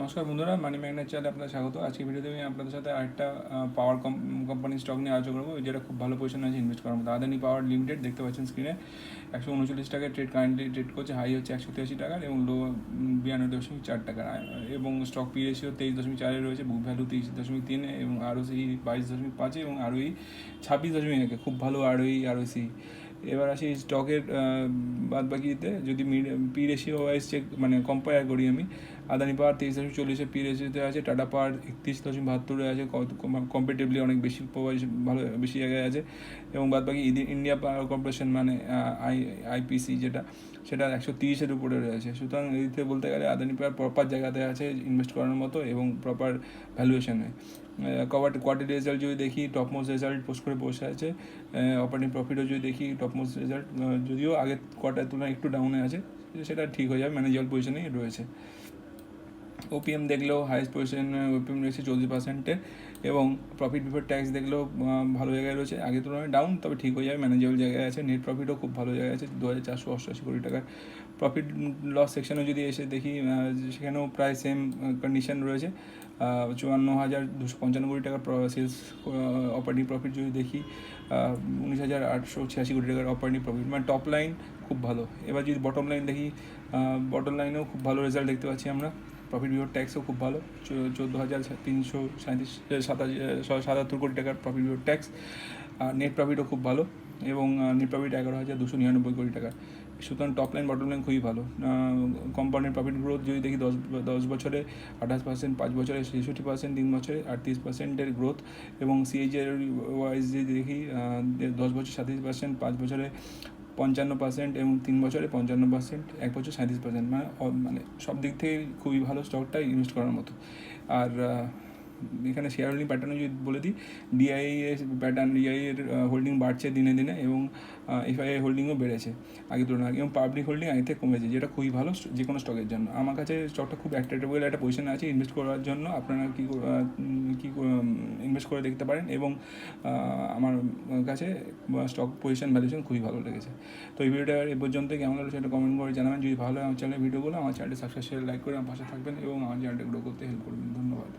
নমস্কার বন্ধুরা, money magnet চ্যানেলে আপনাদের স্বাগত। আজকে ভিডিওতে আমি আপনাদের সাথে আরেকটা পাওয়ার কোম্পানির স্টক নিয়ে আলোচনা করবো, যেটা খুব ভালো পজিশন আছে ইনভেস্ট করার মতো। আদানি পাওয়ার লিমিটেড দেখতে পাচ্ছেন স্ক্রিনে 139 টাকায় কারেন্টলি ট্রেড করছে। হাই হচ্ছে 183 টাকার এবং লো 92.4 টাকার, এবং স্টক পি রেশিও 23.4 রয়েছে, বুক ভ্যালু 23.3 এবং আরওসি 22.5 এবং আরওই 26.1। খুব ভালো আরওসি। এবার আসি স্টকের বাদ বাকিতে। যদি পি রেশিও ওয়াইজ মানে কম্পেয়ার করি, আমি আদানি পাওয়ার 23.40 পি রেশিওতে আছে, টাটা পাওয়ার 31.72 আছে, কম্পারেটিভলি অনেক বেশি ভালো বেশি জায়গায় আছে। এবং বাদ বাকি ইন্ডিয়া পাওয়ার কর্পোরেশন মানে আইপিসি সেটা 130-এর উপরে রয়েছে। সুতরাং এদিকে বলতে গেলে আদানি পাওয়ার প্রপার জায়গাতে আছে ইনভেস্ট করার মতো এবং প্রপার ভ্যালুয়েশনে। কোয়ার্টারলি রেজাল্ট যদি দেখি, টপ মোস্ট রেজাল্ট পোস্ট করে বসে আছে। অপারেটিং প্রফিটও যদি দেখি, টপ মোস্ট রেজাল্ট যদিও আগের কোয়ার্টারের তুলনায় একটু ডাউনে আছে, সেটা ঠিক হয়ে যাবে, ম্যানেজেবল পজিশনেই রয়েছে। ওপিএম দেখলেও হাইয়েস্ট পজিশন ওপিএম রয়েছে 40%-এ, এবং প্রফিট বিফোর ট্যাক্স দেখলেও ভালো জায়গায় রয়েছে, আগের তুলনায় ডাউন, তবে ঠিক হয়ে যাবে, ম্যানেজেবল জায়গায় আছে। নেট প্রফিটও খুব ভালো জায়গায় আছে, 2488 কোটি টাকার। প্রফিট লস সেকশনে যদি এসে দেখি, সেখানেও প্রায় সেম কন্ডিশন রয়েছে। 54,255 কোটি টাকার সেলস। অপারেটিং প্রফিট যদি দেখি, 19,886 কোটি টাকার অপারেটিং প্রফিট, মানে টপ লাইন খুব ভালো। এবার যদি বটম লাইন দেখি, বটম লাইনেও খুব ভালো রেজাল্ট দেখতে পাচ্ছি আমরা। প্রফিট বিফোর ট্যাক্সও খুব ভালো, 14,377 কোটি টাকার প্রফিট বিফোর ট্যাক্স। আর নেট প্রফিটও খুব ভালো, এবং নেট প্রফিট 11,299 কোটি টাকা। সুতরাং টপ লাইন বটম লাইন খুবই ভালো। কোম্পানির প্রফিট গ্রোথ যদি দেখি, 10 বছরে 28%, 5 বছরে 66%, 3 বছরে 38%-এর গ্রোথ। এবং সিএজিআর ওয়াইজ যদি দেখি, 10 বছর 37%, 5 বছরে 55% এবং 3 বছরে 55%, 1 বছর 37%। মানে সব দিক থেকে খুবই ভালো স্টকটা ইনভেস্ট করার মতো। আর এখানে শেয়ার হোল্ডিং প্যাটার্নে যদি বলে দিই, ডিআইএর হোল্ডিং বাড়ছে দিনে দিনে, এবং এফআইআই হোল্ডিংও বেড়েছে আগের তুলনায়, এবং পাবলিক হোল্ডিং আগে থেকে কমেছে, যেটা খুবই ভালো যে কোনো স্টকের জন্য। আমার কাছে স্টকটা খুব অ্যাট্রাক্টেবল একটা পজিশনে আছে ইনভেস্ট করার জন্য। আপনারা কি ইনভেস্ট করে দেখতে পারেন, এবং আমার কাছে স্টক পজিশন ভ্যালুয়েশন খুবই ভালো লেগেছে। তো এই ভিডিওটা এ পর্যন্ত কেমন লাগলো সেটা কমেন্ট করে জানাবেন। যদি ভালো হয় আমার চ্যানেলের ভিডিওগুলো, আমার চ্যানেলটি সাবস্ক্রাইব লাইক করে আমার পাশে থাকবেন এবং আমার চ্যানেলটা গ্রো করতে হেল্প করবেন। ধন্যবাদ।